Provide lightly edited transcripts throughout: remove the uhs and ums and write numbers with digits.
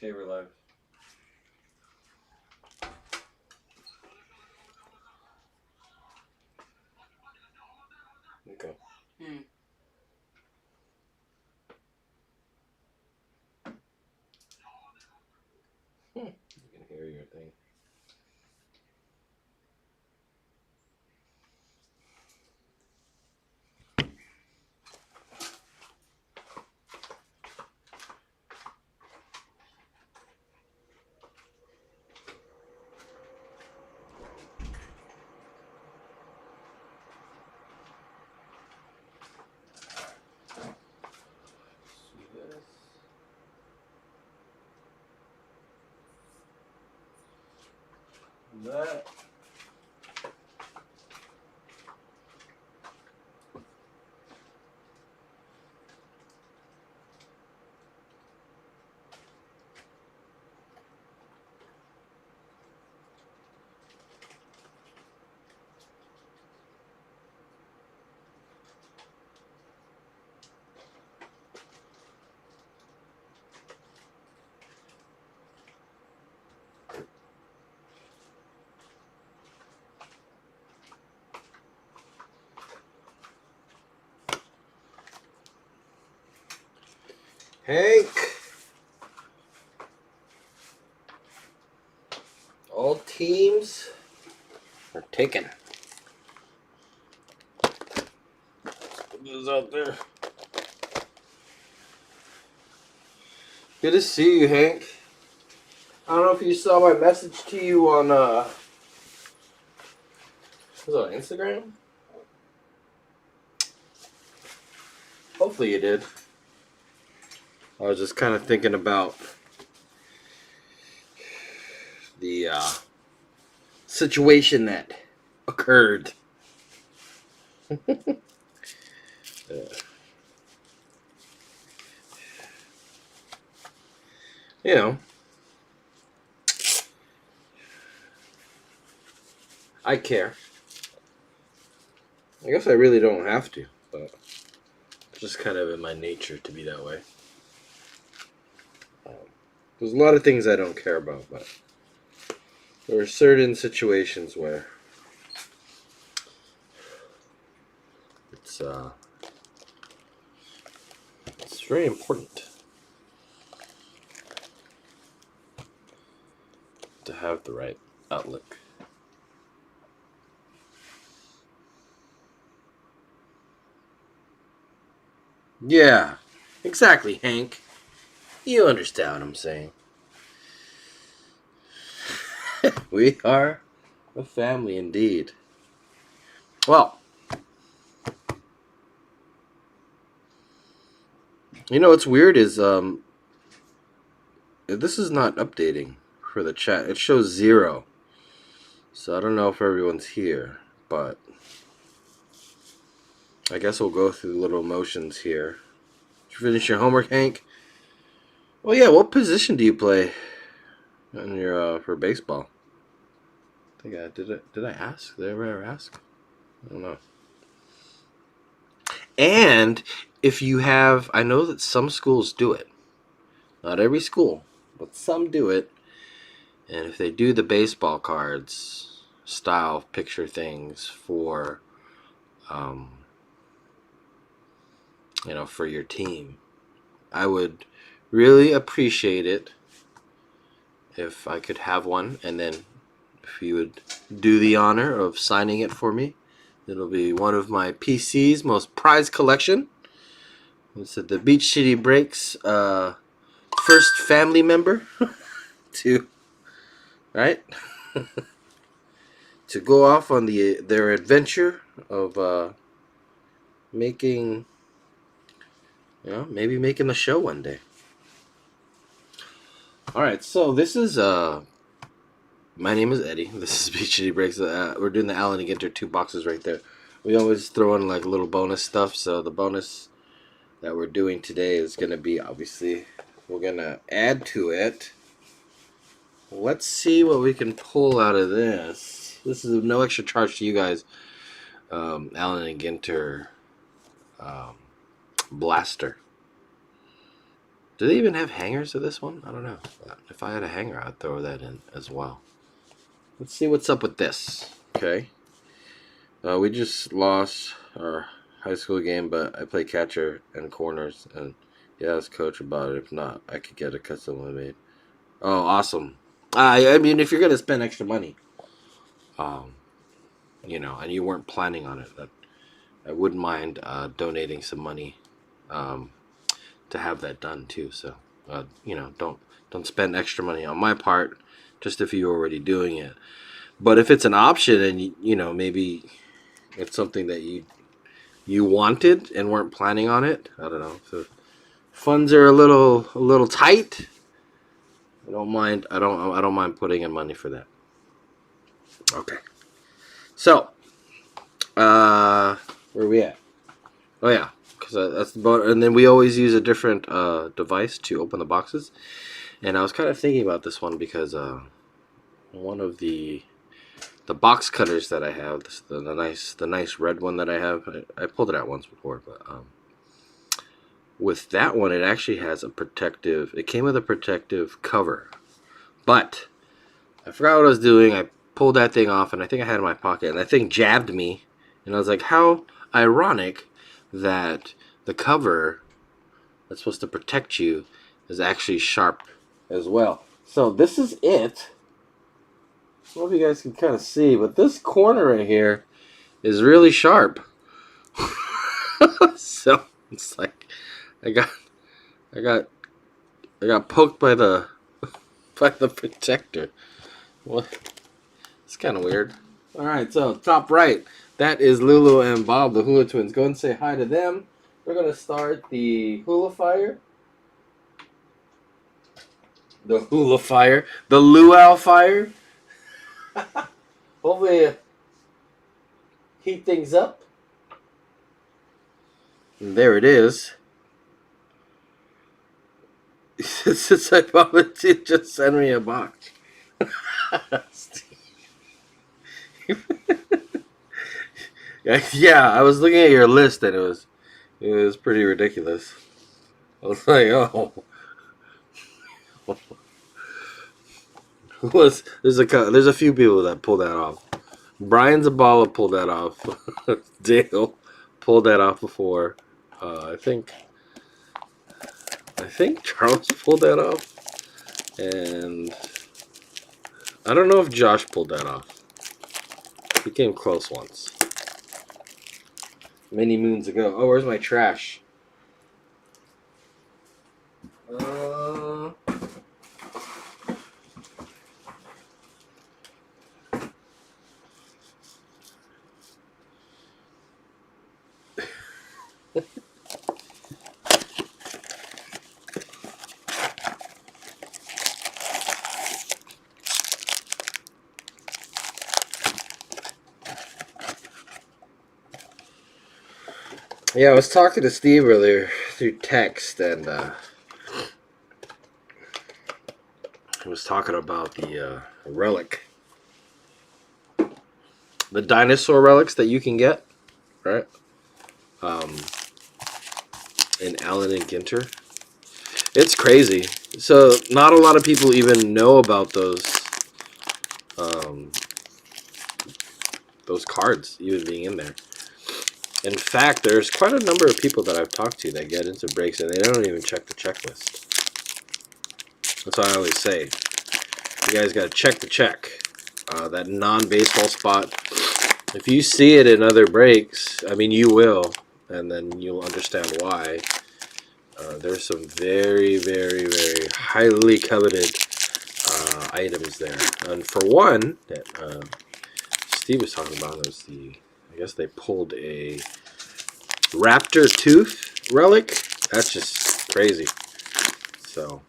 Shaver Live. Okay. You can hear your thing. That. Hank. All teams are taken. Put those out there. Good to see you, Hank. I don't know if you saw my message to you on was it on Instagram? Hopefully you did. I was just kind of thinking about the situation that occurred. You know, I care. I guess I really don't have to, but it's just kind of in my nature to be that way. There's a lot of things I don't care about, but there are certain situations where it's very important to have the right outlook. Yeah, exactly, Hank. You understand what I'm saying. We are a family indeed. Well, you know what's weird is this is not updating for the chat. It shows 0. So I don't know if everyone's here, but I guess we'll go through the little motions here. Did you finish your homework, Hank? Well, yeah. What position do you play in your for baseball? I think did I ask? Did I ever ask? I don't know. And if you have, I know that some schools do it. Not every school, but some do it. And if they do the baseball cards style picture things for, for your team, I would really appreciate it if I could have one, and then if you would do the honor of signing it for me. It'll be one of my PC's most prized collection. It's the Beach City Breaks first family member to to go off on their adventure of making, maybe making the show one day. All right, so this is my name is Eddie. This is Beach City Breaks. We're doing the Allen and Ginter 2 boxes right there. We always throw in like little bonus stuff. So the bonus that we're doing today is going to be, obviously, we're going to add to it. Let's see what we can pull out of this. This is no extra charge to you guys. Allen and Ginter Blaster Do they even have hangers to this one? I don't know. If I had a hanger, I'd throw that in as well. Let's see what's up with this. Okay. We just lost our high school game, but I play catcher and corners, and yeah, ask coach about it. If not, I could get a custom one made. Oh, awesome! I mean, if you're gonna spend extra money, and you weren't planning on it, that I wouldn't mind donating some money to have that done too. So, don't spend extra money on my part, just if you're already doing it. But if it's an option and maybe it's something that you wanted and weren't planning on it, I don't know. So funds are a little tight. I don't mind. I don't mind putting in money for that. Okay. So, where are we at? Oh yeah, because that's the boat. And then we always use a different device to open the boxes. And I was kind of thinking about this one because one of the box cutters that I have, the nice red one that I have, I pulled it out once before, but with that one, it actually has it came with a protective cover. But I forgot what I was doing. I pulled that thing off, and I think I had it in my pocket, and that thing jabbed me. And I was like, how ironic that the cover that's supposed to protect you is actually sharp as well. So this is it. I don't know if you guys can kind of see, but this corner right here is really sharp. So it's like I got poked by the protector. What? It's kind of weird. All right, so top right, that is Lulu and Bob, the Hula Twins. Go and say hi to them. We're gonna start the hula fire. The hula fire. The luau fire. Hopefully heat things up. And there it is. Since I probably just sent me a box. Yeah, I was looking at your list and it was pretty ridiculous. I was like, oh. There's a few people that pulled that off. Brian Zabala pulled that off. Dale pulled that off before. I think Charles pulled that off, and I don't know if Josh pulled that off. He came close once, many moons ago. Oh, where's my trash? Yeah, I was talking to Steve earlier through text, and he was talking about the relic, the dinosaur relics that you can get, right? In Allen and Ginter. It's crazy. So not a lot of people even know about those cards even being in there. In fact, there's quite a number of people that I've talked to that get into breaks and they don't even check the checklist. That's what I always say. You guys got to check the check. That non-baseball spot. If you see it in other breaks, I mean, you will, and then you'll understand why. There's some very, very, very highly coveted items there. And for one, that Steve was talking about, was I guess they pulled a raptor tooth relic. That's just crazy. So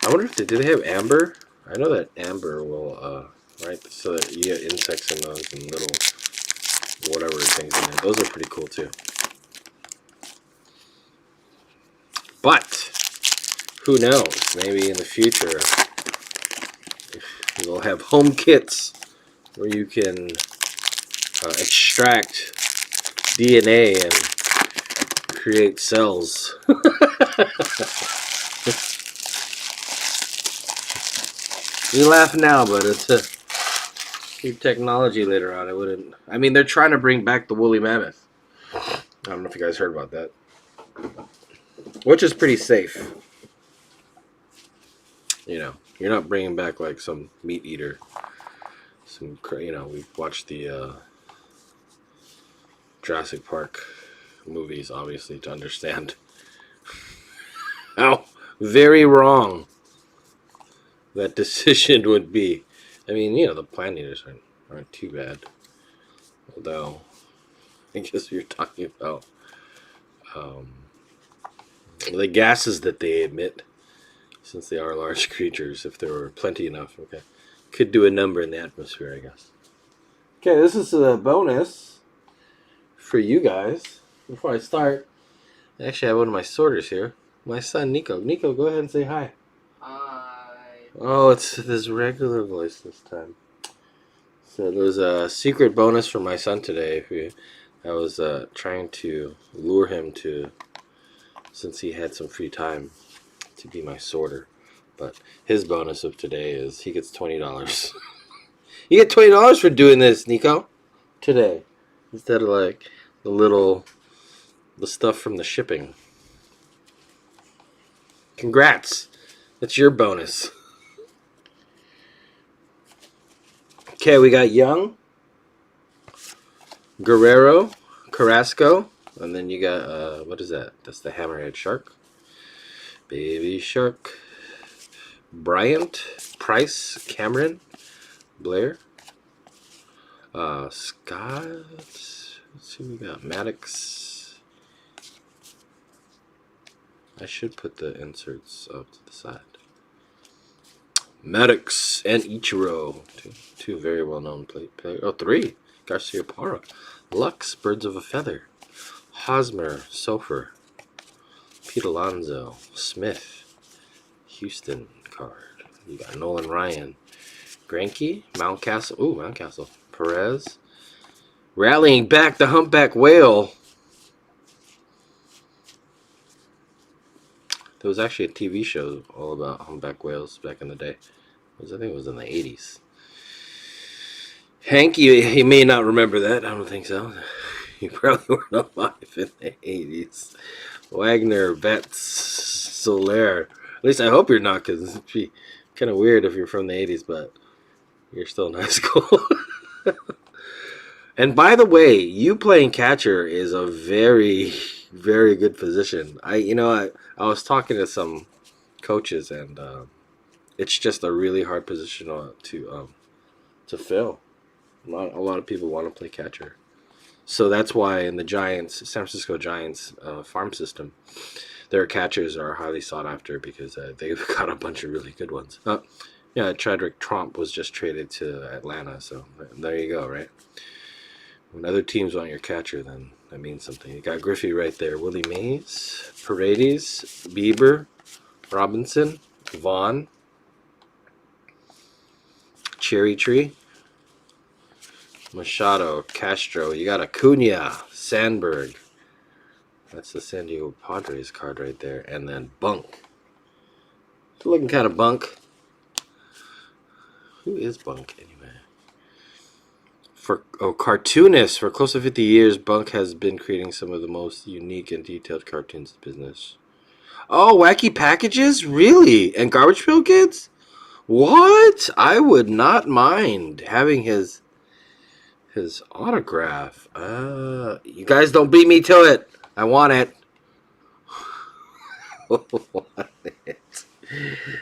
I wonder if do they have amber? I know that amber will right, so that you get insects in those and little whatever things in there. Those are pretty cool too. But who knows? Maybe in the future we'll have home kits where you can extract DNA and create cells. You laugh now, but it's a new technology later on. It wouldn't. I mean, they're trying to bring back the woolly mammoth. I don't know if you guys heard about that, which is pretty safe. You know, you're not bringing back like some meat eater. We've watched the Jurassic Park movies, obviously, to understand how very wrong that decision would be. I mean, the plant eaters aren't too bad. Although, I guess you're talking about the gases that they emit, since they are large creatures, if there were plenty enough, okay, could do a number in the atmosphere, I guess. Okay, this is a bonus for you guys. Before I start, actually, I have one of my sorters here. My son, Nico. Nico, go ahead and say hi. Hi. Oh, it's this regular voice this time. So there was a secret bonus for my son today. I was trying to lure him to, since he had some free time, to be my sorter. But his bonus of today is he gets $20. You get $20 for doing this, Nico, today, instead of like the stuff from the shipping. Congrats. That's your bonus. Okay, we got Young, Guerrero, Carrasco, and then you got, what is that? That's the hammerhead shark. Baby Shark, Bryant, Price, Cameron, Blair, Scott, let's see, we got Maddox. I should put the inserts up to the side. Maddox and Ichiro, two very well-known players. Oh, three. Garcia Parra, Lux, Birds of a Feather, Hosmer, Sofer, Pete Alonso, Smith, Houston card. You got Nolan Ryan, Granke, Mountcastle. Ooh, Mountcastle. Perez. Rallying back the humpback whale. There was actually a TV show all about humpback whales back in the day. I think it was in the 80s. Hank, you may not remember that. I don't think so. You probably weren't alive in the 80s. Wagner, Betts, Soler. At least I hope you're not, because it'd be kind of weird if you're from the 80s, but you're still in high school. And by the way, you playing catcher is a very, very good position. I was talking to some coaches, and it's just a really hard position to fill. A lot of people want to play catcher. So that's why in the San Francisco Giants farm system, their catchers are highly sought after, because they've got a bunch of really good ones. Chadwick Tromp was just traded to Atlanta, so there you go, right? When other teams want your catcher, then that means something. You got Griffey right there. Willie Mays, Paredes, Bieber, Robinson, Vaughn, Cherry Tree, Machado, Castro. You got Acuna, Sandberg. That's the San Diego Padres card right there. And then Bunk. It's looking kind of Bunk. Who is Bunk anyway? Cartoonist. For close to 50 years, Bunk has been creating some of the most unique and detailed cartoons in business. Oh, Wacky Packages? Really? And Garbage Pail Kids? What? I would not mind having his autograph. You guys don't beat me to it. I want it. Want it.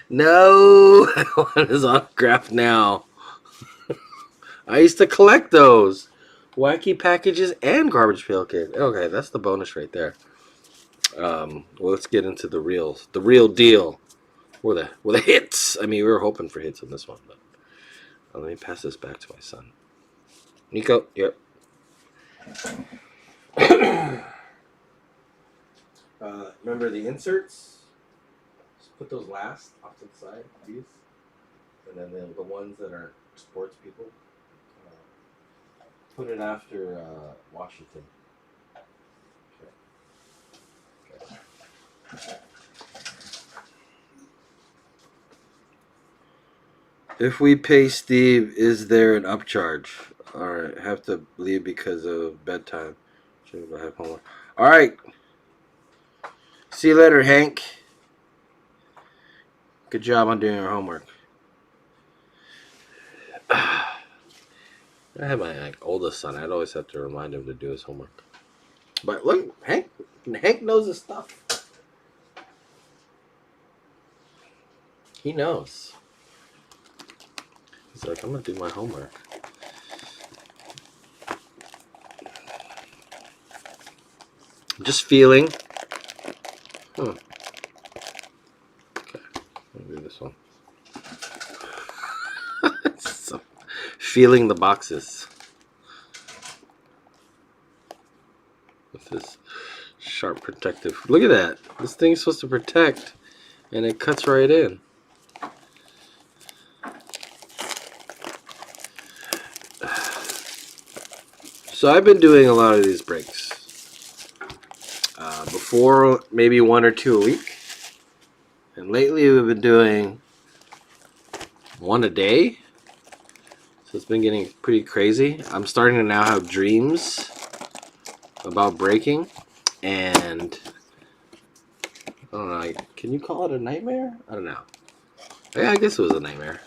No, I want his autograph now. I used to collect those. Wacky Packages and Garbage Pail Kid. Okay, that's the bonus right there. Well, let's get into the real deal. Or the hits. I mean, we were hoping for hits on this one, but let me pass this back to my son. Nico, yep. Remember the inserts? Just put those last off to the side, these. And then the ones that are sports people. put it after Washington. Okay. If we pay Steve, is there an upcharge? Alright, have to leave because of bedtime. Should I have homework? Alright. See you later, Hank. Good job on doing your homework. I have my oldest son. I'd always have to remind him to do his homework. But look, Hank knows his stuff. He knows. He's like, I'm gonna do my homework. I'm just feeling. Okay, I'll do this one. So, feeling the boxes with this sharp protective. Look at that. This thing's supposed to protect, and it cuts right in. So I've been doing a lot of these breaks. Before, maybe 1 or 2 a week. And lately we've been doing 1 a day. So it's been getting pretty crazy. I'm starting to now have dreams about breaking. And I don't know, can you call it a nightmare? I don't know. Yeah, I guess it was a nightmare.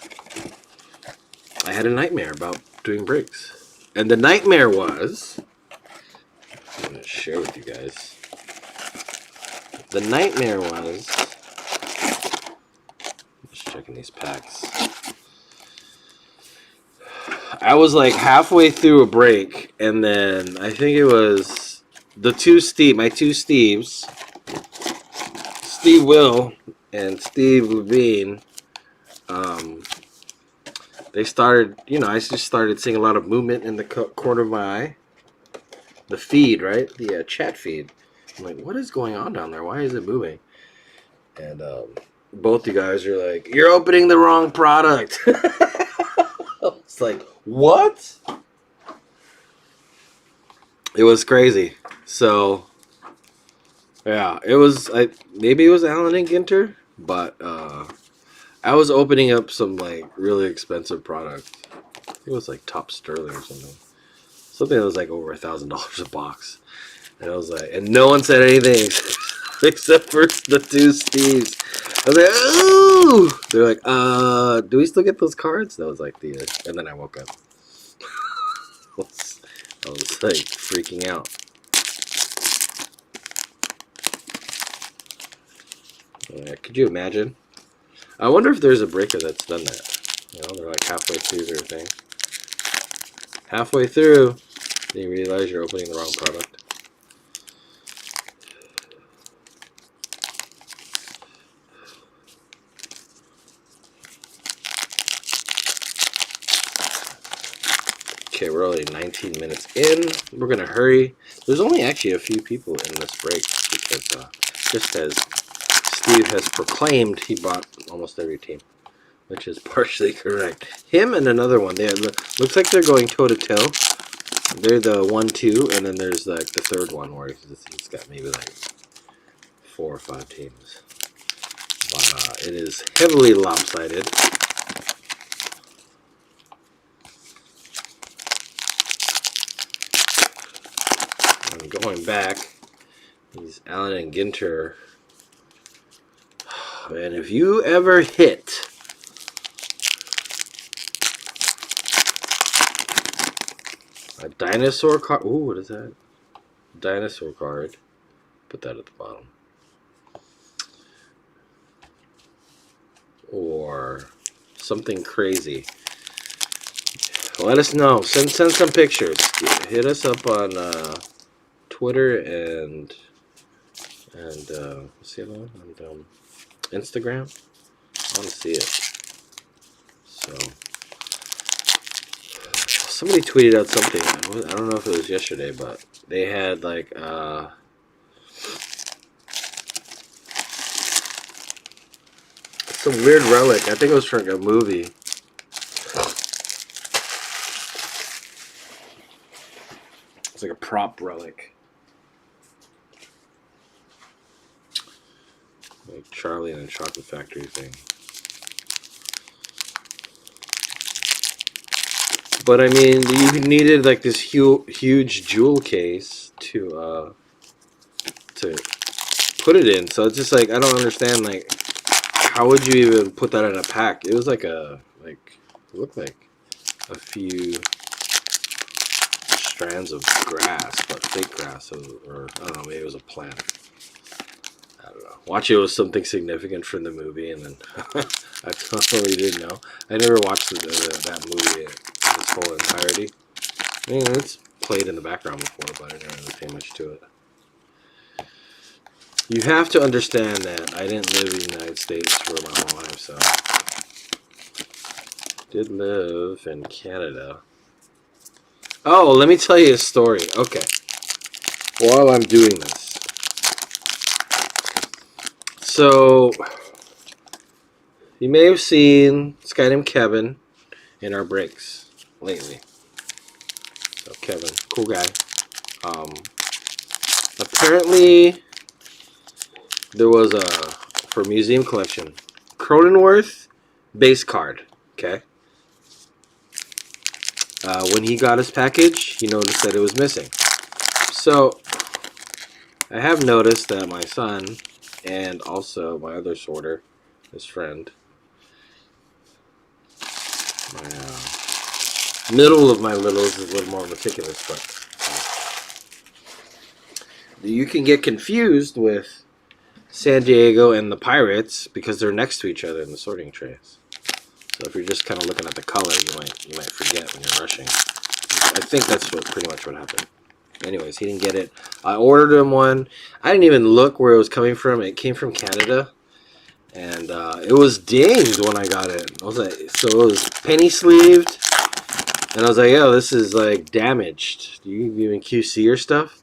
I had a nightmare about doing breaks. And the nightmare was, I'm going to share with you guys. The nightmare was, just checking these packs. I was like halfway through a break, and then I think it was my two Steves, Steve Will and Steve Levine. They started, I just started seeing a lot of movement in the corner of my eye. The feed, right? The chat feed. I'm like, what is going on down there? Why is it moving? And both you guys are like, you're opening the wrong product. It's like, what? It was crazy. So, yeah, it was, maybe it was Allen and Ginter, but I was opening up some, like, really expensive product. I think it was, like, Top Sterling or something. Something that was, like, over $1,000 a box. And I was like, and no one said anything except for the two Steves. I was like, ooh! They're like, do we still get those cards? That was like and then I woke up. I was like freaking out. Could you imagine? I wonder if there's a breaker that's done that. They're like halfway through their thing. Halfway through, you realize you're opening the wrong product. Okay, we're only 19 minutes in. We're going to hurry. There's only actually a few people in this break because just as Steve has proclaimed, he bought almost every team, which is partially correct. Him and another one. Looks like they're going toe-to-toe. They're the 1-2, and then there's like the third one where he's got maybe like 4 or 5 teams. But it is heavily lopsided. Going back, these Allen and Ginter. Man, if you ever hit a dinosaur card, ooh, what is that? Dinosaur card. Put that at the bottom. Or something crazy. Let us know. Send some pictures. Hit us up on Twitter and what's the other one? And Instagram. I want to see it. So somebody tweeted out something. I don't know if it was yesterday, but they had like some weird relic. I think it was from a movie. It's like a prop relic. Like Charlie and the Chocolate Factory thing. But I mean, you needed like this huge jewel case to put it in. So it's just like I don't understand. Like, how would you even put that in a pack? It was like it looked like a few strands of grass, but fake grass, or I don't know, maybe it was a plant. I don't know. Watch it was something significant from the movie, and then I totally didn't know. I never watched that movie in its full entirety. I mean, it's played in the background before, but I didn't really pay much to it. You have to understand that I didn't live in the United States for my whole life, so did live in Canada. Oh, let me tell you a story. Okay. While I'm doing this. So, you may have seen this guy named Kevin in our breaks lately. So, Kevin, cool guy. Apparently, there was for museum collection, Cronenworth base card. Okay. When he got his package, he noticed that it was missing. So, I have noticed that my son and also my other sorter, his friend, my middle of my littles is a little more meticulous, but you can get confused with San Diego and the Pirates because they're next to each other in the sorting trays. So if you're just kind of looking at the color, you might forget when you're rushing. I think that's pretty much what happened. Anyways, he didn't get it. I ordered him one. I didn't even look where it was coming from. It came from Canada. And it was dinged when I got it. I was like, so it was penny sleeved. And I was like, yo, this is like damaged. Do you even QC your stuff?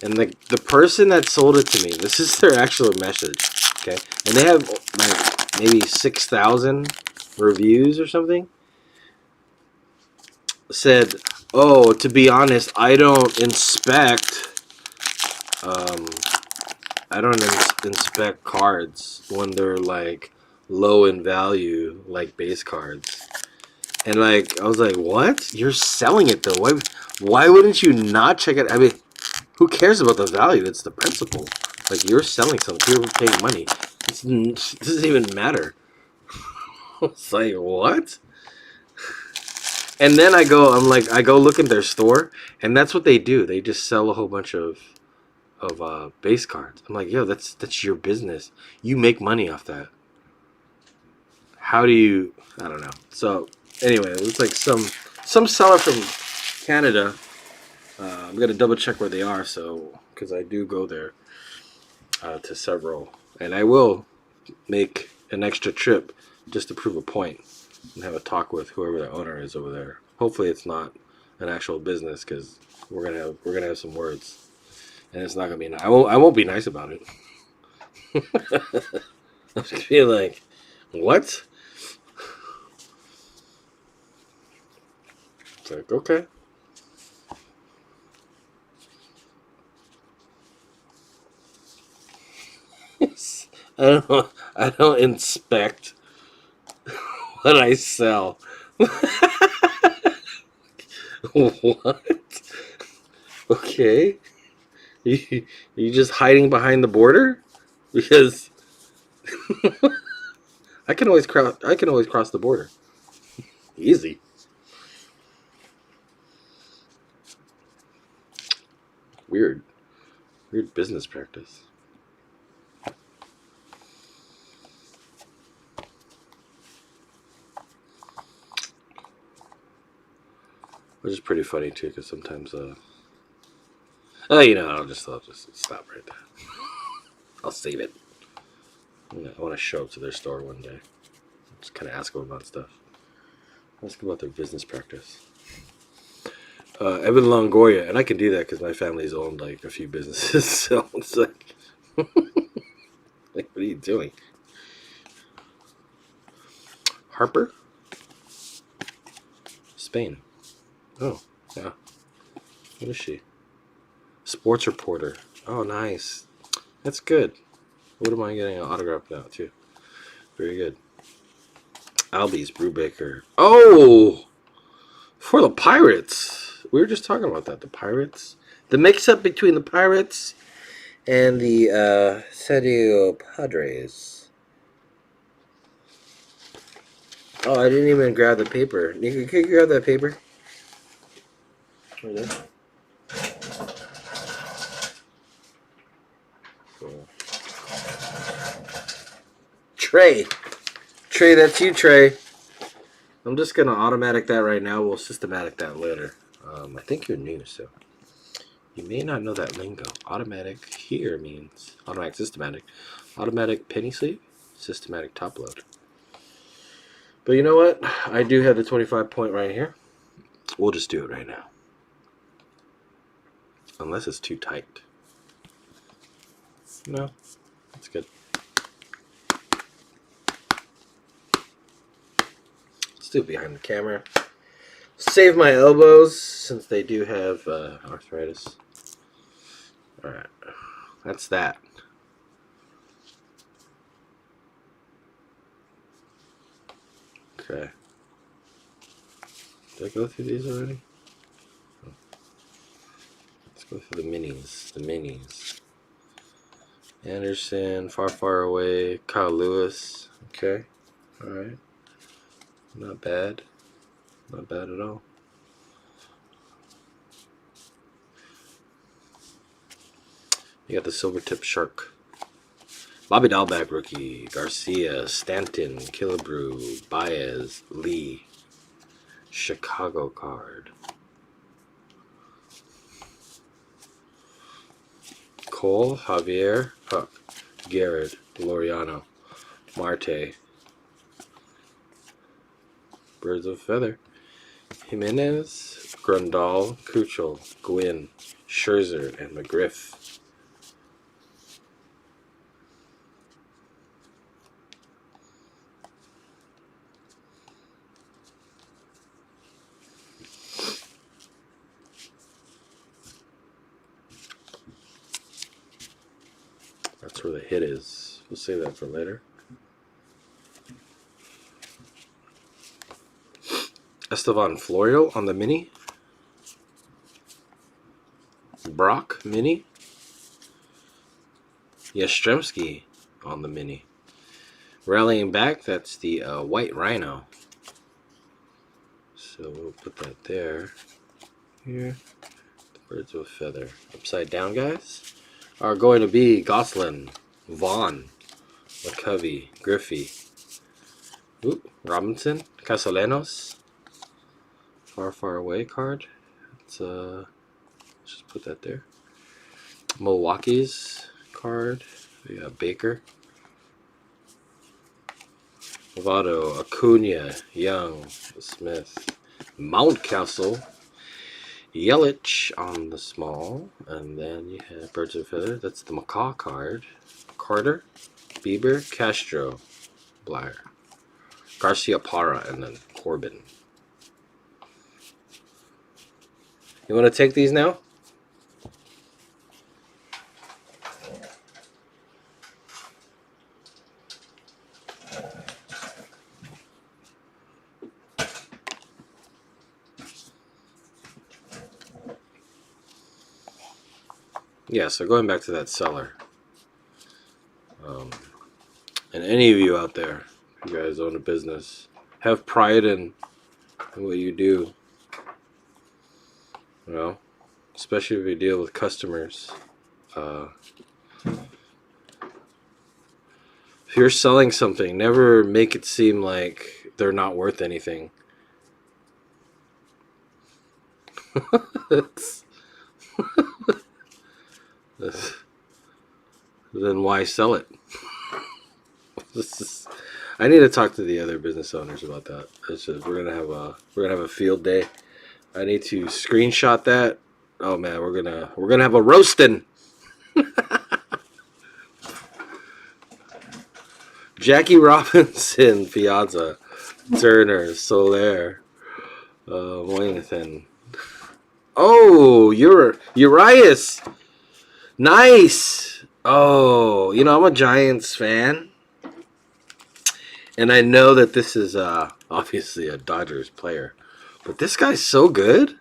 And the person that sold it to me, this is their actual message. Okay. And they have like maybe 6,000 reviews or something. Said, oh, to be honest, I don't inspect cards when they're like low in value, like base cards. And like I was like, what? You're selling it though. Why wouldn't you not check it? I mean, who cares about the value? It's the principle. Like, you're selling something, people are paying money. It doesn't even matter. It's like, what? And then I go look in their store, and that's what they do. They just sell a whole bunch of base cards. I'm like, yo, that's your business. You make money off that. How do you? I don't know. So anyway, it was like some seller from Canada. I'm gonna double check where they are, so because I do go there to several, and I will make an extra trip just to prove a point and have a talk with whoever the owner is over there. Hopefully, it's not an actual business because we're gonna have some words, and it's not gonna be. I won't be nice about it. I'm just be like, what? It's like, okay. I don't inspect what I sell. What? Okay. You just hiding behind the border? Because I can always cross the border. Easy. Weird business practice. Which is pretty funny too, because sometimes I'll just stop right there. I'll save it. I want to show up to their store one day. Just kind of ask them about stuff. Ask about their business practice. Evan Longoria, and I can do that because my family's owned like a few businesses. So it's like, what are you doing? Harper? Spain. Oh, yeah. What is she? Sports reporter. Oh, nice. That's good. What am I getting an autograph now, too? Very good. Albie's Brubaker. Oh! For the Pirates. We were just talking about that. The Pirates. The mix-up between the Pirates and the Sergio Padres. Oh, I didn't even grab the paper. Can you grab that paper? Right there. Cool. Trey, that's you, Trey. I'm just gonna automatic that right now. We'll systematic that later. I think you're new, so you may not know that lingo. Automatic here means automatic systematic, automatic penny sleeve, systematic top load. But you know what? I do have the 25 point right here. We'll just do it right now, unless it's too tight. No, it's good. Let's do it behind the camera. Save my elbows since they do have arthritis. Alright, that's that. Okay. Did I go through these already? Let's go through the minis. The minis. Anderson, far away. Kyle Lewis. Okay. Alright. Not bad. Not bad at all. You got the silver tip shark. Bobby Dahlbeck rookie. Garcia, Stanton, Killebrew, Baez, Lee. Chicago card. Cole, Javier, Huck, Garrett, Laureano, Marte. Birds of Feather. Jimenez, Grandal, Kuchel, Gwynn, Scherzer, and McGriff. That's where the hit is. We'll save that for later. Estevan Florial on the mini. Brock mini. Yastrzemski on the mini. Rallying back, that's the White Rhino. So we'll put that there. Here. The Birds of a Feather. Upside down, guys, are going to be Goslin, Vaughn, McCovey, Griffey, Robinson, Castellanos. Far away card. Let's just put that there. Milwaukee's card. We got Baker, Lovato, Acuna, Young, Smith, Mountcastle, Yelich on the small, and then you have Birds of a Feather. That's the Macaw card. Carter, Bieber, Castro, Blair, Garcia Parra, and then Corbin. You want to take these now? Yeah, so going back to that seller. And any of you out there, if you guys own a business, have pride in what you do. You know, especially if you deal with customers. If you're selling something, never make it seem like they're not worth anything. Then why sell it? I need to talk to the other business owners about that. We're gonna have a field day. I need to screenshot that. Oh man, we're gonna have a roasting. Jackie Robinson, Piazza, Turner, Soler, Moynihan. Oh, Urias. Nice. Oh, you know, I'm a Giants fan, and I know that this is obviously a Dodgers player, but this guy's so good.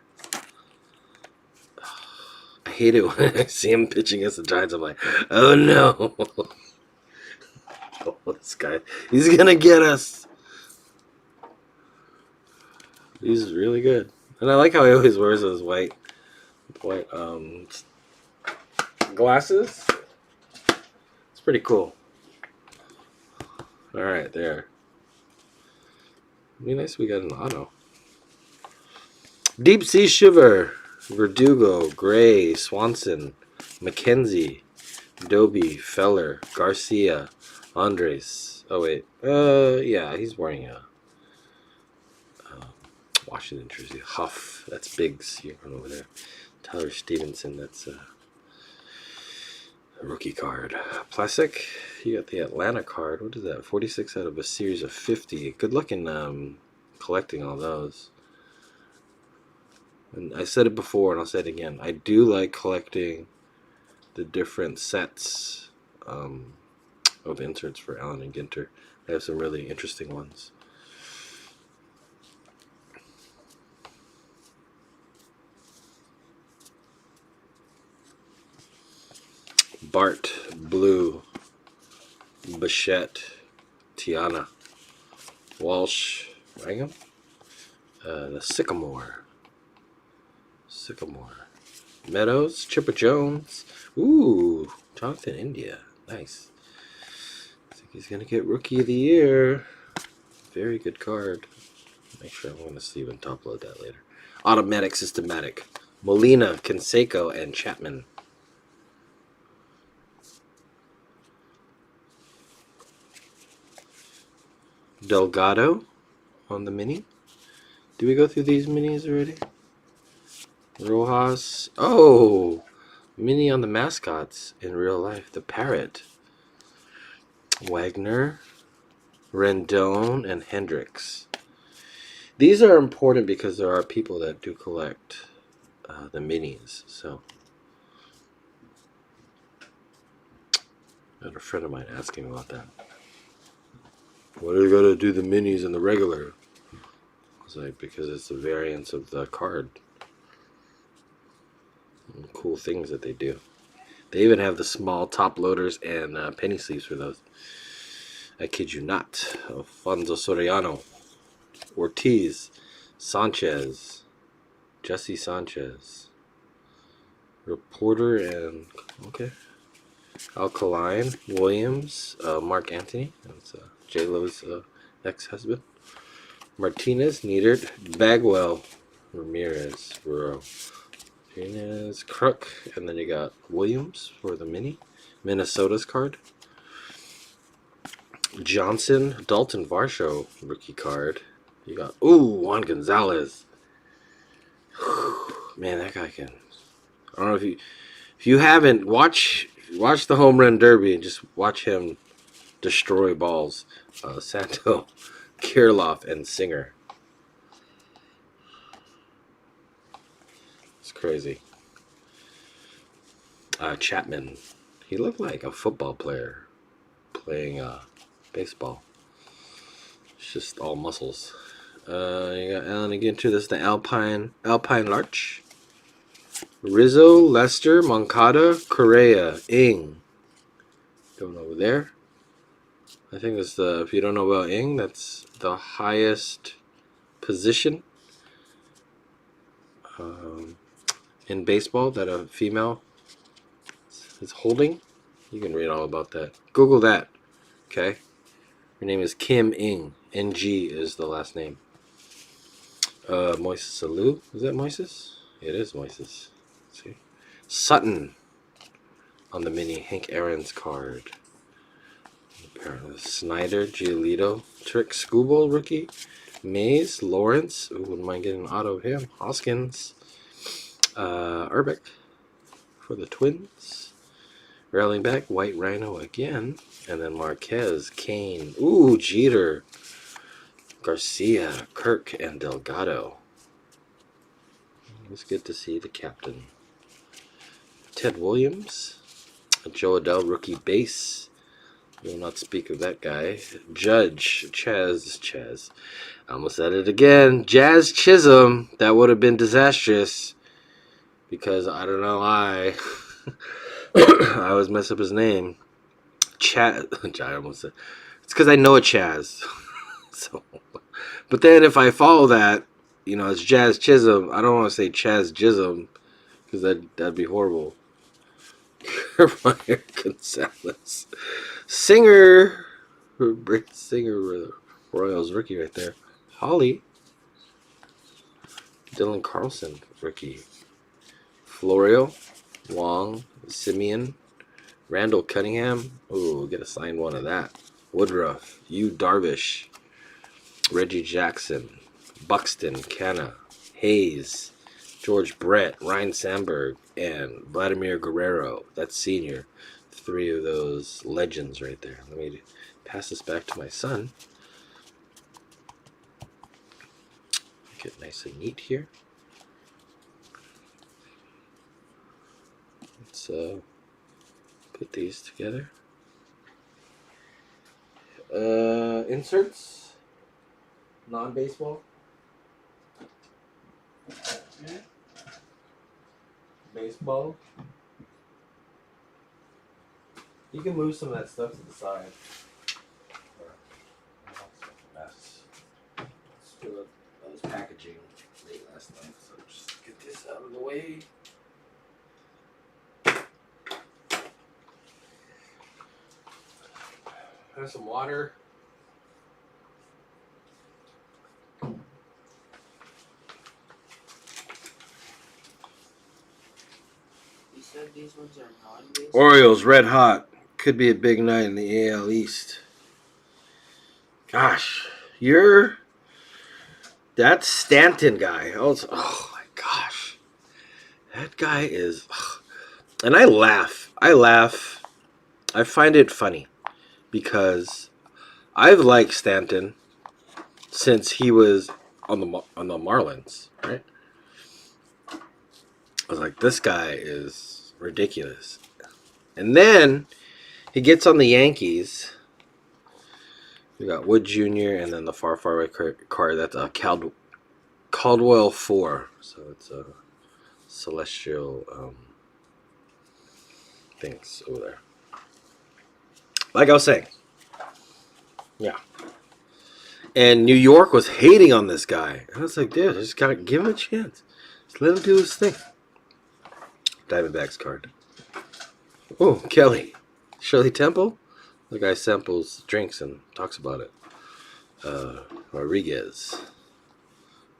I hate it when I see him pitching against the Giants. I'm like, oh no. Oh, this guy, he's gonna get us. He's really good, and I like how he always wears those white glasses. It's pretty cool. All right, there. It'd be nice if we got an auto. Deep Sea Shiver, Verdugo, Gray, Swanson, McKenzie, Doby, Feller, Garcia, Andres. Oh wait, yeah, he's wearing a Washington jersey. Huff, that's Biggs. You run over there. Tyler Stevenson, that's a rookie card. Plastic, you got the Atlanta card. What is that? 46 out of a series of 50. Good luck in collecting all those. And I said it before, and I'll say it again. I do like collecting the different sets of inserts for Allen and Ginter. They have some really interesting ones. Bart, Blue, Bichette, Tiana, Walsh, Rangham, the Sycamore, Meadows, Chipper Jones, ooh, Jonathan India, nice. I think he's gonna get Rookie of the Year. Very good card. Make sure I'm gonna see and top load that later. Automatic, Systematic, Molina, Canseco, and Chapman. Delgado on the mini. Did we go through these minis already? Rojas. Oh, mini on the mascots in real life. The Parrot. Wagner, Rendon, and Hendricks. These are important because there are people that do collect the minis. So, I had a friend of mine asking me about that. What are you going to do the minis and the regular? I was like, because it's the variants of the card. And cool things that they do. They even have the small top loaders and penny sleeves for those. I kid you not. Alfonso Soriano, Ortiz, Sanchez, Jesse Sanchez, Reporter, and okay, Alkaline, Williams, Mark Anthony, that's J-Lo's ex-husband, Martinez, Neidert, Bagwell, Ramirez, Burrow, Martinez, Crook, and then you got Williams for the mini, Minnesota's card. Johnson, Dalton Varsho, rookie card. You got, Juan Gonzalez. Man, that guy can. I don't know if you haven't, watch the home run derby and just watch him destroy balls. Santo, Kirilloff, and Singer. It's crazy. Chapman. He looked like a football player playing baseball. It's just all muscles. You got Allen again too. This is the Alpine Larch. Rizzo, Lester, Moncada, Correa, Ing. Going over there. I think that's the, if you don't know about Ing, that's the highest position in baseball that a female is holding. You can read all about that. Google that. Okay. Her name is Kim Ing. NG is the last name. Moises Alou. Is that Moises? It is Moises. Let's see. Sutton on the mini. Hank Aaron's card. Apparently Snyder, Giolito, Trick, Scooble, rookie. Mays, Lawrence. Ooh, wouldn't mind getting an auto of him. Hoskins. Urbeck for the Twins. Rallying back, White Rhino again. And then Marquez, Kane. Ooh, Jeter. Garcia, Kirk, and Delgado. It was good to see the captain. Ted Williams, Joe Adell, rookie base. We will not speak of that guy. Judge, Chaz. I almost said it again. Jazz Chisholm. That would have been disastrous. Because I don't know why. I always mess up his name. Chaz. I almost said. It's because I know a Chaz. So, but then if I follow that, it's Jazz Chisholm. I don't want to say Chaz Chisholm. Because that'd be horrible. Jeremiah Gonzalez. Singer, Royals rookie right there. Holly. Dylan Carlson rookie. Florio. Wong. Simeon. Randall Cunningham. Ooh, get a signed one of that. Woodruff. Yu Darvish. Reggie Jackson. Buxton. Canna. Hayes. George Brett, Ryan Sandberg, and Vladimir Guerrero. That's senior. 3 of those legends right there. Let me pass this back to my son. Get nice and neat here. Let's put these together. Inserts. Non-baseball. Okay. Baseball. You can move some of that stuff to the side. Let's fill up. I was packaging late last night, so just get this out of the way. Have some water. These ones are non-based. Orioles red hot. Could be a big night in the AL East. Gosh, that Stanton guy. Oh my gosh, that guy is. And I laugh. I find it funny because I've liked Stanton since he was on the Marlins, right? I was like, this guy is ridiculous. And then he gets on the Yankees. We got Wood Jr. and then the far right card. That's a Caldwell 4. So it's a celestial things over there. Like I was saying. Yeah. And New York was hating on this guy. And I was like, dude, just gotta give him a chance. Just let him do his thing. Diamondbacks card. Oh, Kelly. Shirley Temple? The guy samples drinks and talks about it. Rodriguez.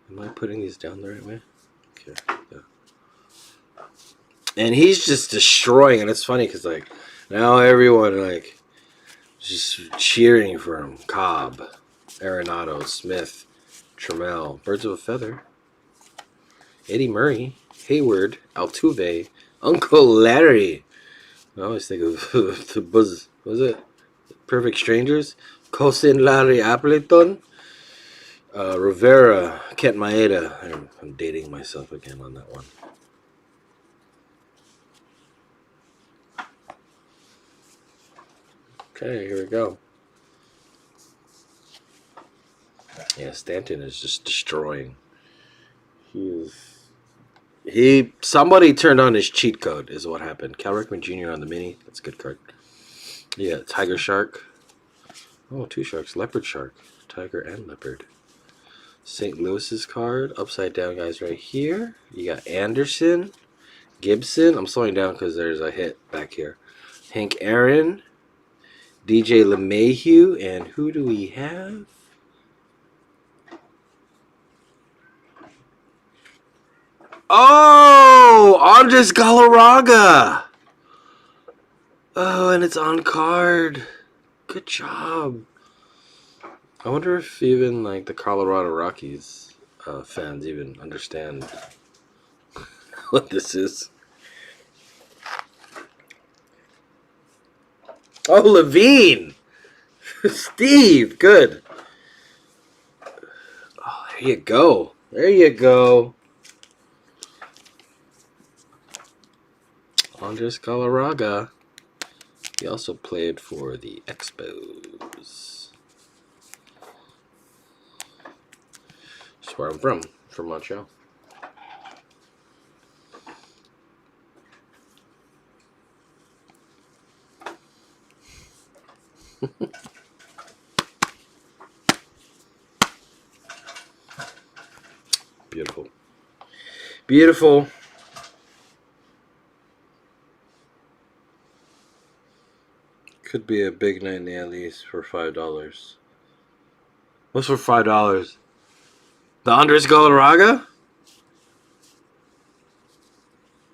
Am I putting these down the right way? Okay. Yeah. And he's just destroying, and it's funny because now everyone just cheering for him. Cobb, Arenado, Smith, Trammell, Birds of a Feather, Eddie Murray, Hayward, Altuve, Uncle Larry. I always think of the Buzz. Was it Perfect Strangers? Cousin Larry Appleton, Rivera, Kent Maeda. I'm dating myself again on that one. Okay, here we go. Yeah, Stanton is just destroying. Somebody turned on his cheat code is what happened. Cal Ripken Jr. on the mini. That's a good card. Yeah, Tiger Shark. Oh, 2 sharks. Leopard Shark. Tiger and Leopard. St. Louis's card. Upside down guys right here. You got Anderson. Gibson. I'm slowing down because there's a hit back here. Hank Aaron. DJ LeMahieu. And who do we have? Oh! Andres Galarraga! Oh, and it's on card. Good job. I wonder if even the Colorado Rockies fans even understand what this is. Oh, Levine! Steve, good. Oh, there you go. There you go. Andres Galarraga. He also played for the Expos. That's where I'm from Montreal. Beautiful. Beautiful. Could be a big night in the Alleys for $5. What's for $5? The Andres Galarraga?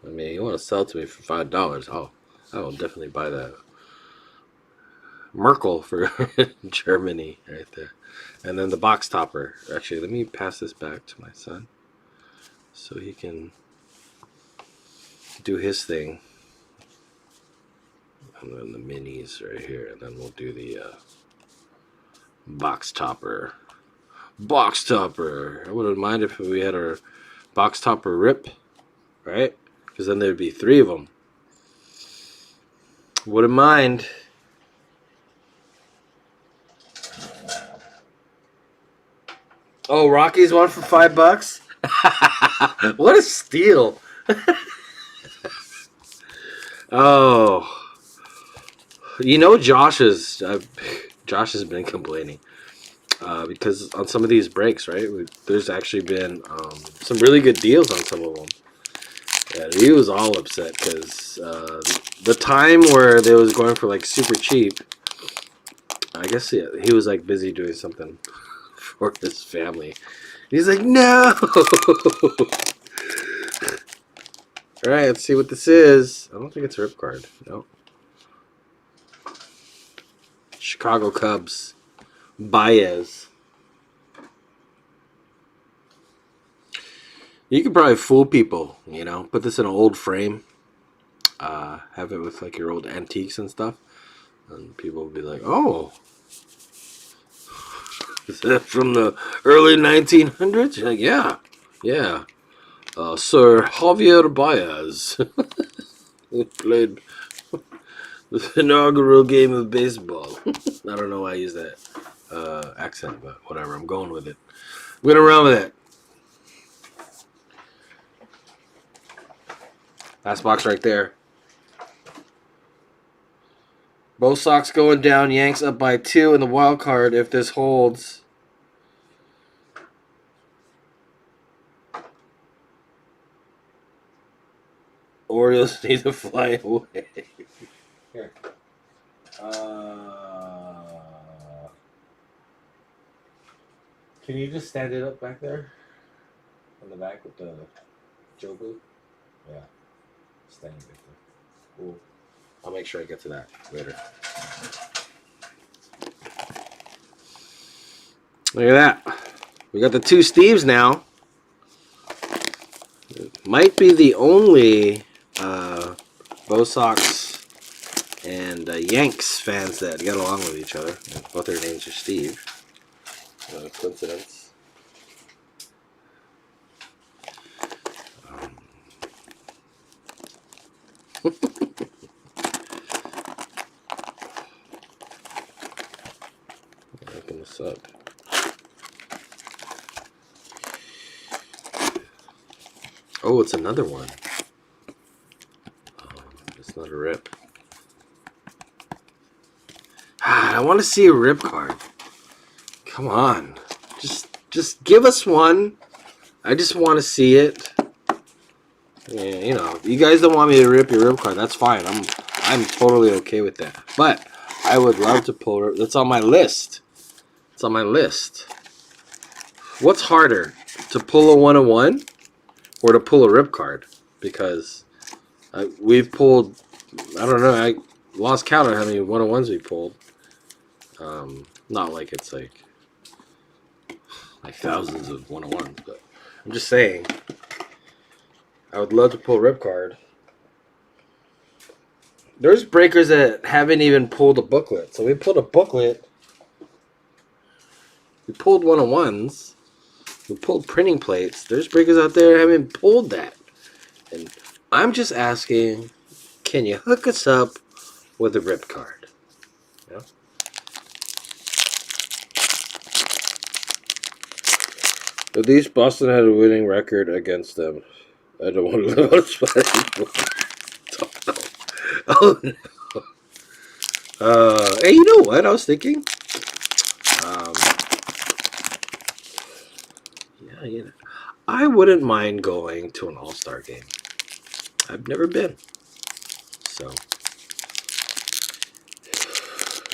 I mean, you want to sell it to me for $5? Oh, I will definitely buy that. Merkel for Germany right there. And then the box topper. Actually, let me pass this back to my son so he can do his thing. And then the minis right here. And then we'll do the box topper. Box topper. I wouldn't mind if we had our box topper rip, right? Because then there'd be 3 of them. Wouldn't mind. Oh, Rockies one for $5? What a steal! Oh, you know Josh has been complaining because on some of these breaks, right? There's actually been some really good deals on some of them. Yeah, he was all upset because the time where they was going for like super cheap, I guess he was like busy doing something for his family. He's like, no. All right, let's see what this is. I don't think it's a rip card. No. Chicago Cubs. Baez. You could probably fool people, you know. Put this in an old frame. Have it with like your old antiques and stuff. And people will be like, oh. Is that from the early 1900s? You're like, yeah. Yeah. Sir Javier Baez. Who played the inaugural game of baseball. I don't know why I use that accent, but whatever. I'm going with it. I'm going to run with it. Last box right there. Both Sox going down. Yanks up by 2 in the wild card if this holds. Orioles need to fly away. Here. Can you just stand it up back there? On the back with the Joe booth? Yeah. Stand it back there. Cool. I'll make sure I get to that later. Look at that. We got the 2 Steves now. It might be the only Bo Sox and Yanks fans that get along with each other. Both their names are Steve. Coincidence. Open this up. Oh, it's another one. It's not a rip. I want to see a rip card. Come on. Just give us one. I just want to see it. Yeah, you know, you guys don't want me to rip your rip card. That's fine. I'm totally okay with that. But I would love to pull. That's on my list. It's on my list. What's harder, to pull a 101 or to pull a rip card? Because we've pulled. I don't know. I lost count on how many 101s we pulled. Not like it's like thousands of 101s, but I'm just saying. I would love to pull a rip card. There's breakers that haven't even pulled a booklet. So we pulled a booklet. We pulled 101s. We pulled printing plates. There's breakers out there that haven't pulled that. And I'm just asking, can you hook us up with a rip card. Yeah. At least Boston had a winning record against them. I don't want to know Oh no. Hey, you know what I was thinking? Um, yeah, I wouldn't mind going to an All-Star game. I've never been. So